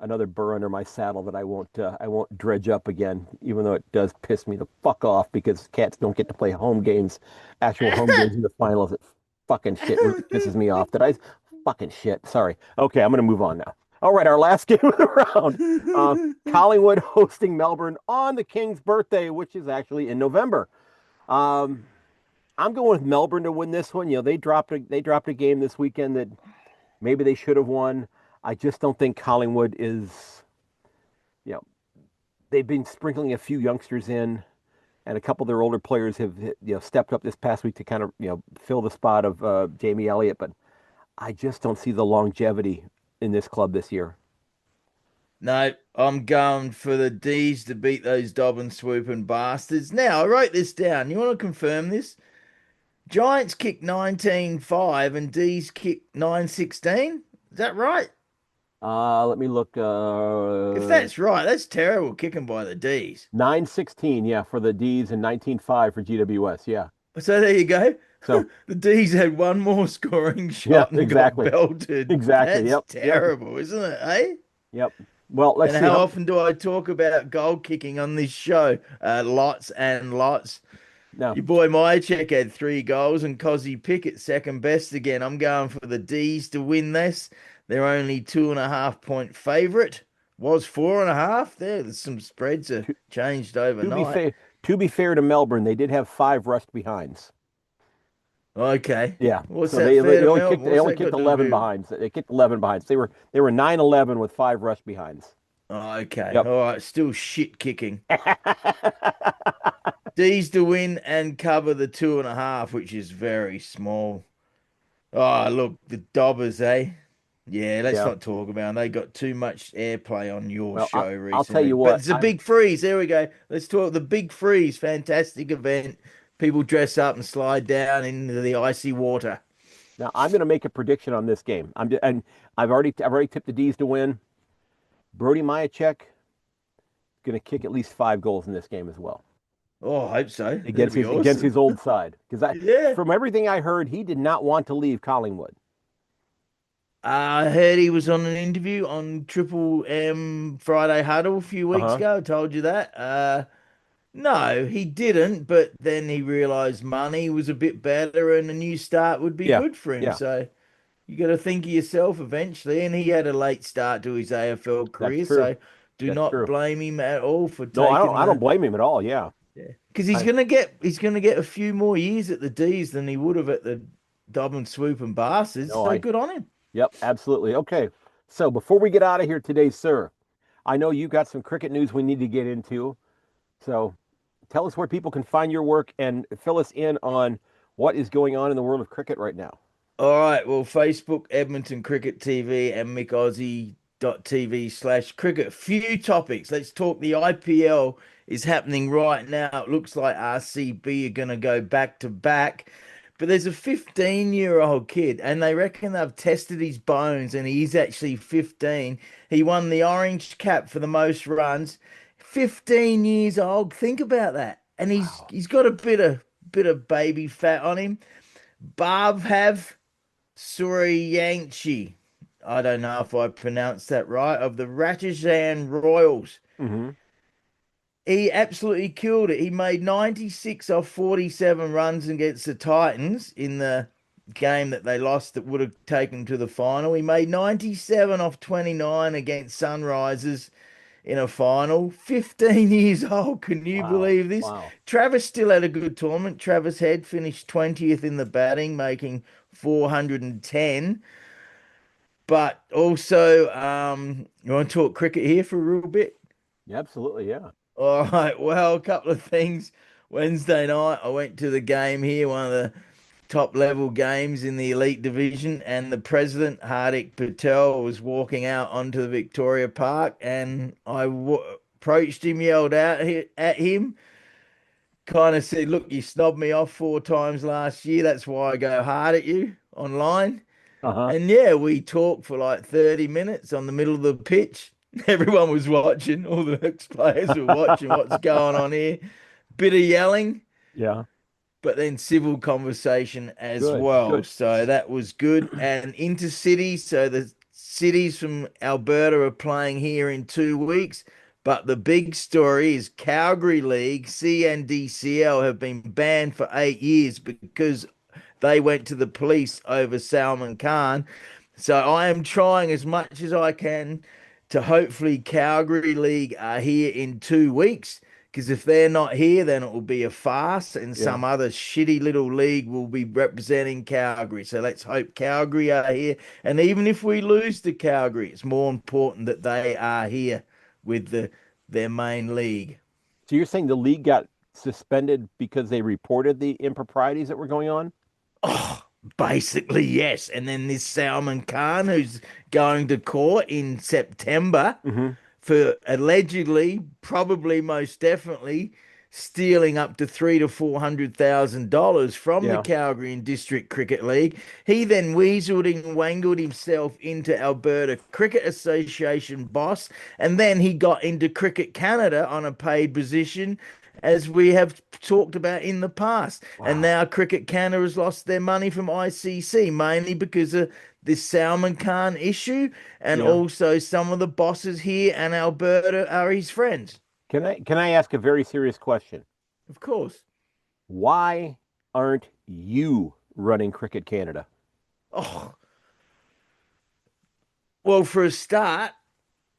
another burr under my saddle that I won't dredge up again, even though it does piss me the fuck off because Cats don't get to play home games, actual home games in the finals. It fucking shit really pisses me off. Fucking shit. Sorry. Okay, I'm going to move on now. All right, our last game of the round. Collingwood hosting Melbourne on the King's birthday, which is actually in November. I'm going with Melbourne to win this one. They dropped a game this weekend that maybe they should have won. I just don't think Collingwood is, they've been sprinkling a few youngsters in, and a couple of their older players have stepped up this past week to kind of fill the spot of Jamie Elliott, but I just don't see the longevity in this club this year. No, I'm going for the D's to beat those dobbin swooping bastards. Now, I wrote this down. You want to confirm this? Giants kicked 19-5 and D's kicked 9-16. Is that right? Let me look. If that's right, that's terrible kicking by the D's. 9-16, yeah, for the D's and 19-5 for GWS, yeah. So there you go. So the D's had one more scoring shot and exactly. got belted. Exactly. That's terrible, isn't it? Eh? Yep. Well, let's see. How often do I talk about goal kicking on this show? Lots and lots. No. Your boy Mychek had 3 goals and Cozzy Pickett second best again. I'm going for the D's to win this. They're only 2.5-point favourite. Was 4.5. There's some spreads have changed overnight. To be fair to Melbourne, they did have 5 rushed behinds. Okay. Yeah. What's so that? They only kicked 11 behinds. They kicked 11 behinds. They were 9-11 with 5 rush behinds. Okay. Yep. All right. Still shit kicking. D's to win and cover the 2.5, which is very small. Oh, look, the Dobbers, eh? Yeah, let's not talk about them. They got too much airplay on your show recently. I'll tell you what. But it's a big freeze. There we go. Let's talk the big freeze. Fantastic event. People dress up and slide down into the icy water. Now I'm going to make a prediction on this game. And I've already tipped the D's to win. Brody Mychek going to kick at least 5 goals in this game as well. Oh, I hope so. Against his old side, because from everything I heard, he did not want to leave Collingwood. I heard he was on an interview on Triple M Friday Huddle a few weeks ago. I told you that. No, he didn't, but then he realised money was a bit better and a new start would be good for him. Yeah. So you got to think of yourself eventually. And he had a late start to his AFL career, so do not blame him at all for taking. No, I don't blame him at all. Yeah, because he's gonna get a few more years at the D's than he would have at the Dobbin Swoop and Bastards. So good on him. Yep, absolutely. Okay. So before we get out of here today, sir, I know you've got some cricket news we need to get into. So tell us where people can find your work and fill us in on what is going on in the world of cricket right now. All right. Well, Facebook, Edmonton Cricket TV, and Myk Aussie TV/cricket. Few topics. Let's talk. The IPL is happening right now. It looks like RCB are going to go back to back. But there's a 15-year-old kid, and they reckon they've tested his bones, and he's actually 15. He won the orange cap for the most runs. 15 years old. Think about that. And he's Wow. he's got a bit of baby fat on him. Vaibhav Sooryavanshi. I don't know if I pronounced that right. Of the Rajasthan Royals. Mm-hmm. He absolutely killed it. He made 96 off 47 runs against the Titans in the game that they lost that would have taken to the final. He made 97 off 29 against Sunrisers in a final. 15 years old. Can you Wow. believe this? Wow. Travis still had a good tournament. Travis Head finished 20th in the batting, making 410. But also, you want to talk cricket here for a real bit? Yeah, absolutely. Yeah. All right. Well, a couple of things. Wednesday night, I went to the game here, one of the top level games in the elite division, and the president, Hardik Patel, was walking out onto the Victoria Park, and approached him, yelled out at him, kind of said, "Look, you snobbed me off 4 times last year. That's why I go hard at you online." Uh-huh. And yeah, we talked for like 30 minutes on the middle of the pitch. Everyone was watching, all the ex-players were watching what's going on here. Bit of yelling, Yeah. but then civil conversation as Good. well. Good. So that was good. And intercity, so the cities from Alberta are playing here in 2 weeks. But the big story is Calgary League, CNDCL, have been banned for 8 years because they went to the police over Salman Khan. So I am trying as much as I can to hopefully Calgary League are here in 2 weeks. Because if they're not here, then it will be a farce, and Yeah. some other shitty little league will be representing Calgary. So let's hope Calgary are here. And even if we lose to Calgary, it's more important that they are here with their main league. So you're saying the league got suspended because they reported the improprieties that were going on? Oh, basically, yes. And then this Salman Khan, who's going to court in September Mm-hmm. for allegedly, probably most definitely, stealing up to $300,000 to $400,000 from the Yeah. Calgary and District Cricket League. He then weaseled and wangled himself into Alberta Cricket Association boss, and then he got into Cricket Canada on a paid position, as we have talked about in the past. And Wow. now Cricket Canada has lost their money from ICC, mainly because of this Salman Khan issue, and Yeah. also some of the bosses here and Alberta are his friends. Can I ask a very serious question? Of course. Why aren't you running Cricket Canada? Oh, well, for a start,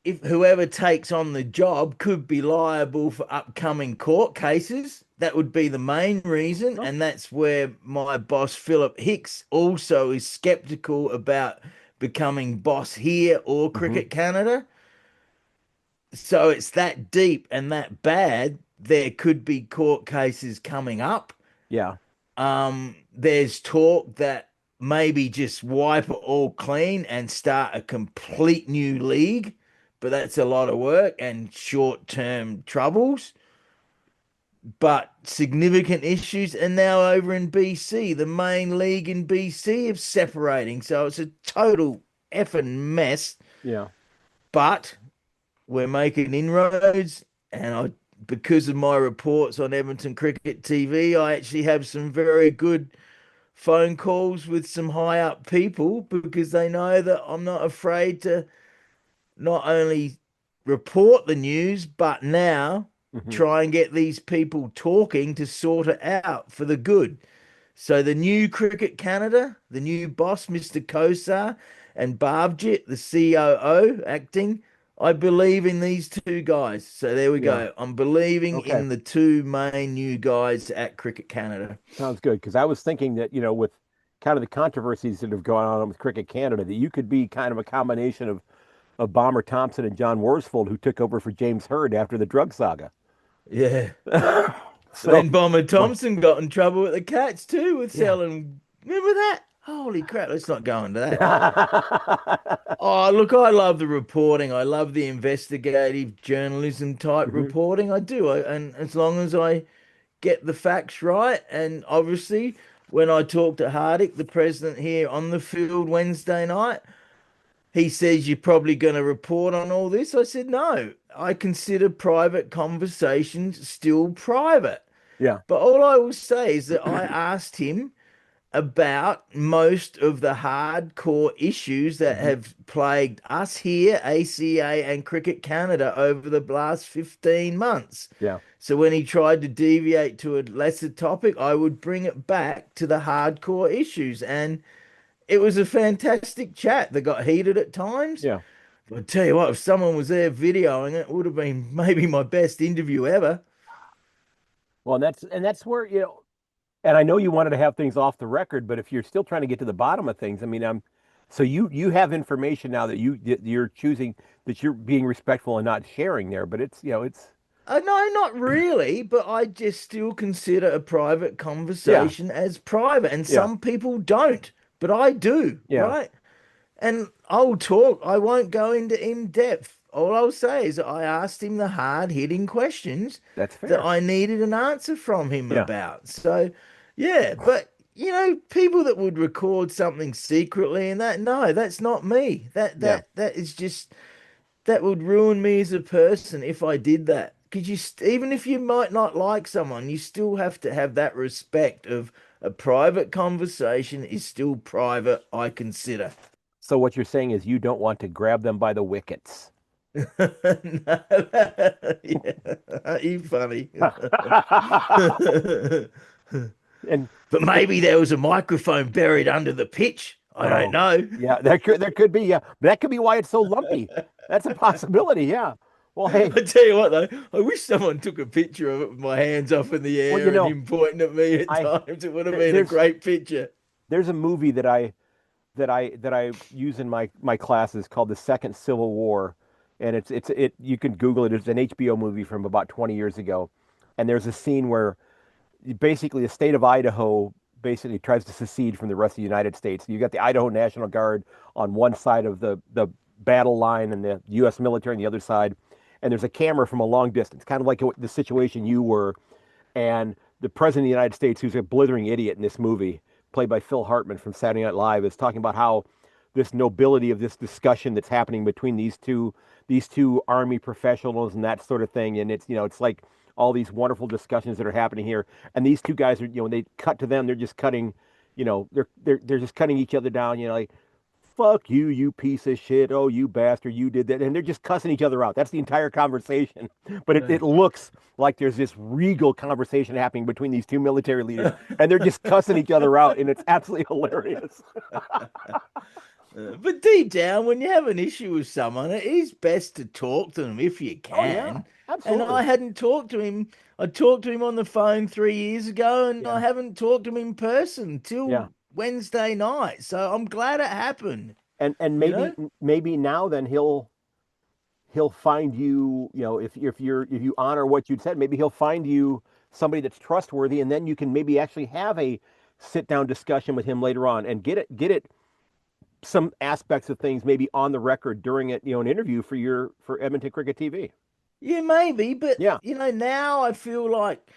if whoever takes on the job could be liable for upcoming court cases, that would be the main reason. Oh. And that's where my boss, Philip Hicks, also is skeptical about becoming boss here or Mm-hmm. Cricket Canada. So it's that deep and that bad. There could be court cases coming up. Yeah. There's talk that maybe just wipe it all clean and start a complete new league, but that's a lot of work and short-term troubles. But significant issues, and now over in BC, the main league in BC is separating, so it's a total effing mess. Yeah. But we're making inroads, and because of my reports on Edmonton Cricket TV, I actually have some very good phone calls with some high up people, because they know that I'm not afraid to not only report the news, but now Mm-hmm. try and get these people talking to sort it out for the good. So the new Cricket Canada, the new boss, Mr. Kosar, and Barbjit, the COO acting, I believe in these two guys. So there we Yeah. go. I'm believing Okay. in the two main new guys at Cricket Canada. Sounds good. Because I was thinking that, with kind of the controversies that have gone on with Cricket Canada, that you could be kind of a combination of Bomber Thompson and John Worsfold, who took over for James Hird after the drug saga. Yeah. So, Then Bomber well, Thompson got in trouble with the Cats too with yeah. selling. Remember that? Holy crap! Let's not go into that. Oh, look, I love the reporting. I love the investigative journalism type Mhm. reporting. I do. And as long as I get the facts right, and obviously, when I talked to Hardick, the president here on the field Wednesday night, he says you're probably going to report on all this. I said, no, I consider private conversations still private. Yeah. But all I will say is that I asked him about most of the hardcore issues that Mhm. have plagued us here, ACA and Cricket Canada, over the last 15 months. Yeah. So when he tried to deviate to a lesser topic, I would bring it back to the hardcore issues. And it was a fantastic chat that got heated at times. Yeah. But I tell you what, if someone was there videoing it, it would have been maybe my best interview ever. Well, and that's where, and I know you wanted to have things off the record, but if you're still trying to get to the bottom of things, I mean, so you have information now that you're choosing, that you're being respectful and not sharing there, but it's No, not really, but I just still consider a private yeah, conversation as private, and yeah, some people don't, but I do, yeah, right? And I'll talk, I won't go into in depth. All I'll say is I asked him the hard hitting questions that's that fair. I needed an answer from him Yeah, about. So, yeah, but people that would record something secretly and that, no, that's not me. That yeah. that that is just that would ruin me as a person if I did that. Because even if you might not like someone, you still have to have that respect of a private conversation is still private, I consider. So what you're saying is you don't want to grab them by the wickets. No, yeah, you funny. And But maybe there was a microphone buried under the pitch. I don't oh, know. yeah, there could be, yeah, that could be why it's so lumpy. That's a possibility, yeah. Well, hey, I tell you what, though, I wish someone took a picture of it with my hands up in the well, air and him pointing at me at I times. It would have there, been a there's great picture. there's a movie that I use in my classes called The Second Civil War, and it you can Google it. It's an HBO movie from about 20 years ago, and there's a scene where basically the state of Idaho basically tries to secede from the rest of the United States. You got the Idaho National Guard on one side of the battle line and the U.S. military on the other side, and there's a camera from a long distance, kind of like the situation you were, and the president of the United States, who's a blithering idiot in this movie, played by Phil Hartman from Saturday Night Live, is talking about how this nobility of this discussion that's happening between these two army professionals and that sort of thing, and it's like all these wonderful discussions that are happening here, and these two guys are, when they cut to them, they're just cutting, they're just cutting each other down, like, fuck you, you piece of shit. Oh, you bastard, you did that. And they're just cussing each other out. That's the entire conversation. But it looks like there's this regal conversation happening between these two military leaders, and they're just cussing each other out, and it's absolutely hilarious. But deep down, when you have an issue with someone, it is best to talk to them if you Oh, yeah, can. And I absolutely. hadn't talked to him. I talked to him on the phone 3 years ago, and I Yeah, haven't talked to him in person yeah. till Wednesday night. So I'm glad it happened, And you maybe know? maybe now then he'll find you, if you honor what you'd said, maybe he'll find you somebody that's trustworthy, and then you can maybe actually have a sit down discussion with him later on and get it some aspects of things maybe on the record during it, an interview for Edmonton Cricket TV. Yeah, maybe. But, Yeah. now I feel like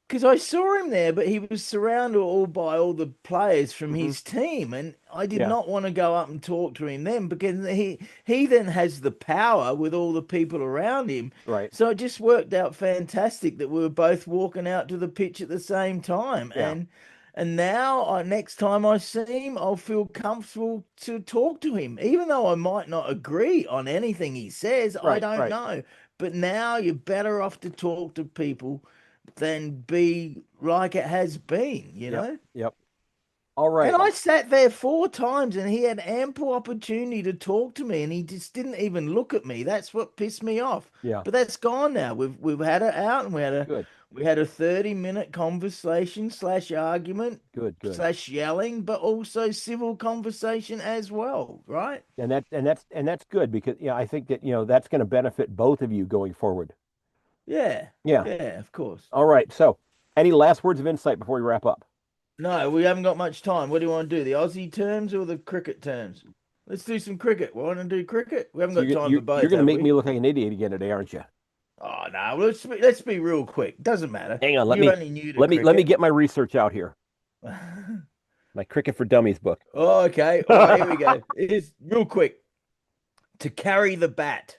because I saw him there, but he was surrounded all by all the players from Hmm. his team, and I did Yeah. not want to go up and talk to him then because he then has the power with all the people around him. Right. So it just worked out fantastic that we were both walking out to the pitch at the same time, Yeah. and now next time I see him, I'll feel comfortable to talk to him, even though I might not agree on anything he says. I Right. don't Right. know, but now you're better off to talk to people than be like it has been, you Yep. know? Yep. All right. And I sat there 4 times and he had ample opportunity to talk to me and he just didn't even look at me. That's what pissed me off. Yeah. But that's gone now. We've had it out and Good. we had a 30-minute conversation slash argument Good. slash yelling, but also civil conversation as well, right? And that's good because I think that that's going to benefit both of you going forward. Yeah. Yeah. Yeah, of course. All right. So, any last words of insight before we wrap up? No, we haven't got much time. What do you want to do? The Aussie terms or the cricket terms? Let's do some cricket. We want to do cricket? We haven't So got time for both. You're going to have make we? me look like an idiot again today, aren't you? Oh no, let's be real quick. Doesn't matter. Hang on, You're only new to let me cricket. get my research out here. My Cricket for Dummies book. Oh, okay. All right, here we go. It is real quick. To carry the bat.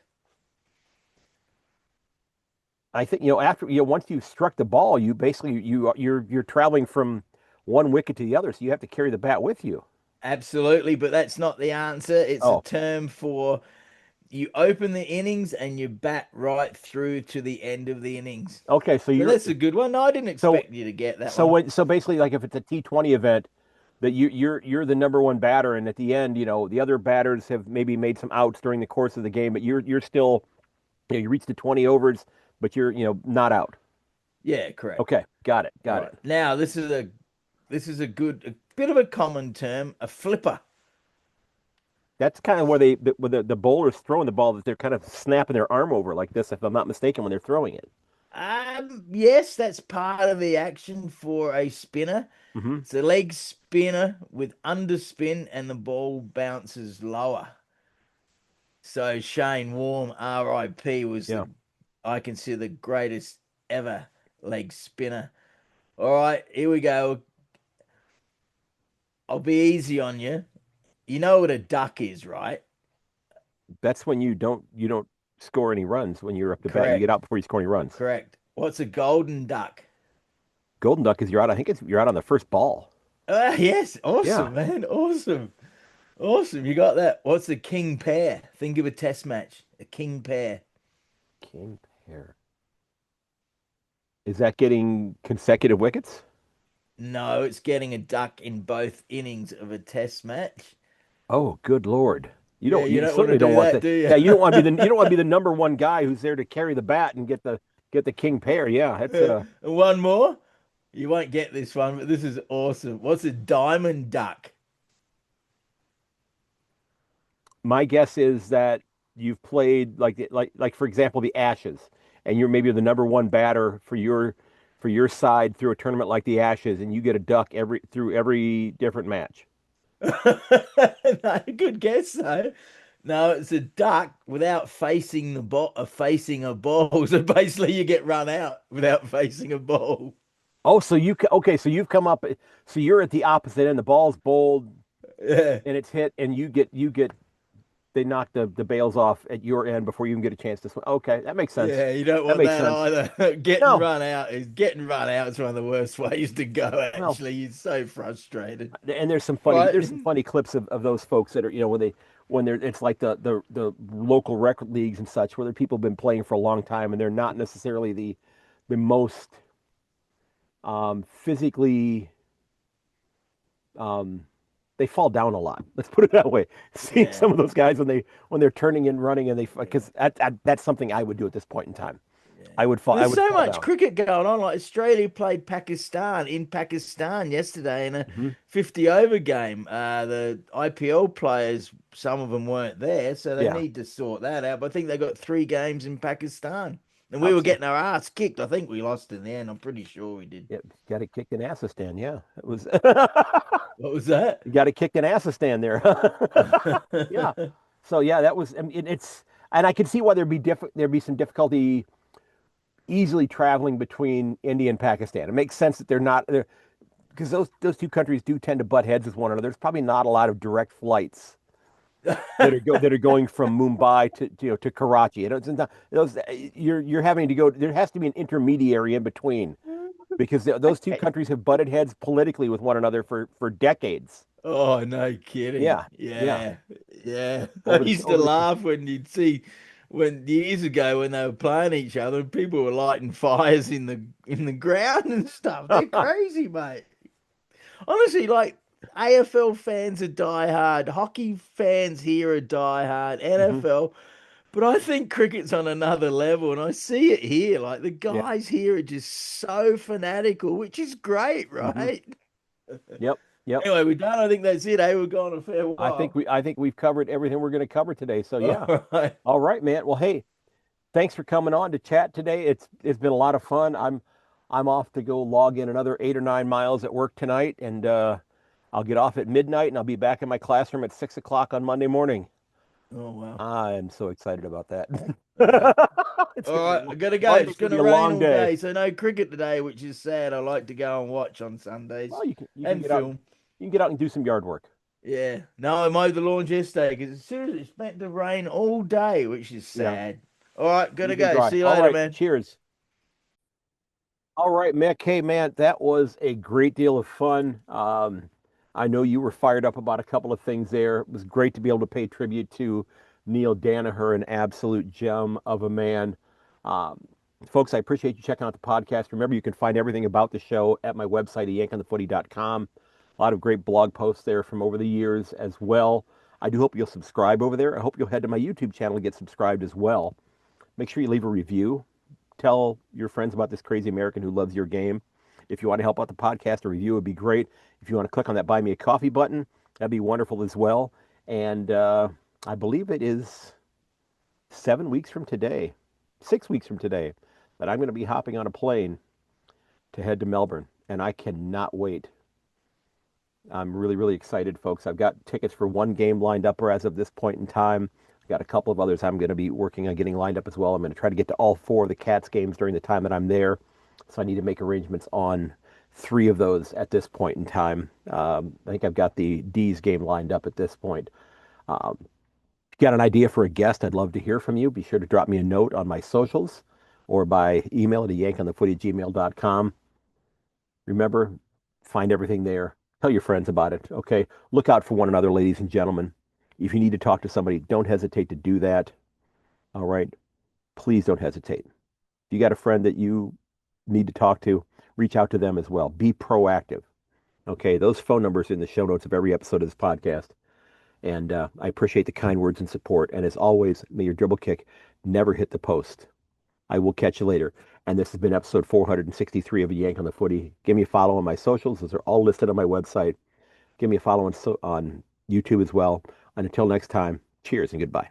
I think after once you've struck the ball, you basically you're traveling from one wicket to the other, so you have to carry the bat with you. Absolutely, but that's not the answer. It's Oh. a term for you open the innings and you bat right through to the end of the innings. Okay, so that's a good one. No, I didn't expect you to get that one. So basically, like if it's a T20 event, that you're the number one batter, and at the end, the other batters have maybe made some outs during the course of the game, but you're still, you reach the 20 overs, but you're not out. Yeah, correct. Okay, got it. Now this is a bit of a common term, a flipper. That's kind of where the bowler's throwing the ball, that they're kind of snapping their arm over like this, if I'm not mistaken, when they're throwing it. Yes, that's part of the action for a spinner. Mm-hmm. It's a leg spinner with underspin and the ball bounces lower. So Shane Warne, RIP, was I consider the greatest ever leg spinner. All right, here we go. I'll be easy on you. You know what a duck is, right? That's when you don't score any runs when you're up to bat. Correct. You get out before you score any runs. Correct. What's a golden duck? Golden duck is you're out. I think you're out on the first ball. Yes. Awesome, man. Awesome. You got that. What's the king pair? Think of a test match. A king pair. King pair. Is that getting consecutive wickets? No, it's getting a duck in both innings of a test match. Oh, good Lord. You certainly don't want that, do you? Yeah, you don't want to be the number one guy who's there to carry the bat and get the king pair. Yeah, that's one more. You won't get this one, but this is awesome. What's a diamond duck? My guess is that you've played like for example the Ashes, and you're maybe the number one batter for your side through a tournament like the Ashes, and you get a duck through every different match. No, good guess though. No, it's a duck without facing the ball, facing a ball. So basically, you get run out without facing a ball. Oh, so so you've come up, so you're at the opposite end. The ball's bowled, Yeah, and it's hit, and you get they knock the bails off at your end before you even get a chance to swing. Okay, that makes sense. yeah. You don't want makes that sense. either. Getting run out is one of the worst ways to go. Actually, you're so frustrated. And there's some funny clips of those folks that are it's like the local record leagues and such, where the people have been playing for a long time, and they're not necessarily the most physically they fall down a lot. Let's put it that way. Seeing some of those guys when they're turning and running, and because that's something I would do at this point in time. I would fall. There's so fall much down. cricket going on. Like Australia played Pakistan yesterday in a 50-over game. The IPL players, some of them weren't there, so they need to sort that out. But I think they got 3 games in Pakistan. And we were getting our ass kicked. I think we lost in the end. I'm pretty sure we did. Yeah, got it kicked in Assistan. Yeah, it was. What was that? You got it kicked in Assistan there. Yeah. So yeah, that was. I mean, and I can see why there'd be some difficulty easily traveling between India and Pakistan. It makes sense that they're not there because those two countries do tend to butt heads with one another. There's probably not a lot of direct flights that are going from Mumbai to Karachi. You're having to go. There has to be an intermediary in between, because those two countries have butted heads politically with one another for decades. Oh, no kidding. Yeah. I used to laugh when you'd see years ago when they were playing each other, and people were lighting fires in the ground and stuff. They're crazy, mate. Honestly, like AFL fans are diehard, hockey fans here are diehard, NFL. But I think cricket's on another level, and I see it here. Like the Yeah. guys here are just so fanatical, which is great, Mm-hmm. right? Yep. Yep. Anyway, we're done. I think that's it. Hey, we've gone a fair while. I think we've covered everything we're going to cover today. So yeah. All right. All right, man. Well, hey, thanks for coming on to chat today. It's been a lot of fun. I'm off to go log in another 8 or 9 miles at work tonight, and I'll get off at midnight, and I'll be back in my classroom at 6 o'clock on Monday morning. Oh wow. I'm so excited about that. All right, I gotta go. Monday's It's gonna be a rain long all day. day, so no cricket today, which is sad. I like to go and watch on Sundays Well, you can and get out. film. You can get out and do some yard work. Yeah. No, I mowed the lawns yesterday because seriously, it's meant to rain all day, which is Yeah. sad. All right, gotta You can go. dry. See you All later, right, man. cheers. All right, Mick. Hey, man, that was a great deal of fun. I know you were fired up about a couple of things there. It was great to be able to pay tribute to Neil Danaher, an absolute gem of a man. Folks, I appreciate you checking out the podcast. Remember, you can find everything about the show at my website, ayankonthefooty.com. A lot of great blog posts there from over the years as well. I do hope you'll subscribe over there. I hope you'll head to my YouTube channel and get subscribed as well. Make sure you leave a review. Tell your friends about this crazy American who loves your game. If you want to help out the podcast, a review would be great. If you want to click on that Buy Me a Coffee button, that'd be wonderful as well. And I believe it is 7 weeks from today, 6 weeks from today, that I'm going to be hopping on a plane to head to Melbourne. And I cannot wait. I'm really, really excited, folks. I've got tickets for one game lined up as of this point in time. I've got a couple of others I'm going to be working on getting lined up as well. I'm going to try to get to all 4 of the Cats games during the time that I'm there. So I need to make arrangements on 3 of those at this point in time. I think I've got the D's game lined up at this point. If you got an idea for a guest, I'd love to hear from you. Be sure to drop me a note on my socials or by email at ayankonthefooty@gmail.com. Remember, find everything there. Tell your friends about it, okay? Look out for one another, ladies and gentlemen. If you need to talk to somebody, don't hesitate to do that. All right? Please don't hesitate. If you got a friend that you need to talk to, reach out to them as well. Be proactive. Okay? Those phone numbers are in the show notes of every episode of this podcast. And I appreciate the kind words and support. And as always, may your dribble kick never hit the post. I will catch you later. And this has been episode 463 of A Yank on the Footy. Give me a follow on my socials. Those are all listed on my website. Give me a follow on YouTube as well. And until next time, cheers and goodbye.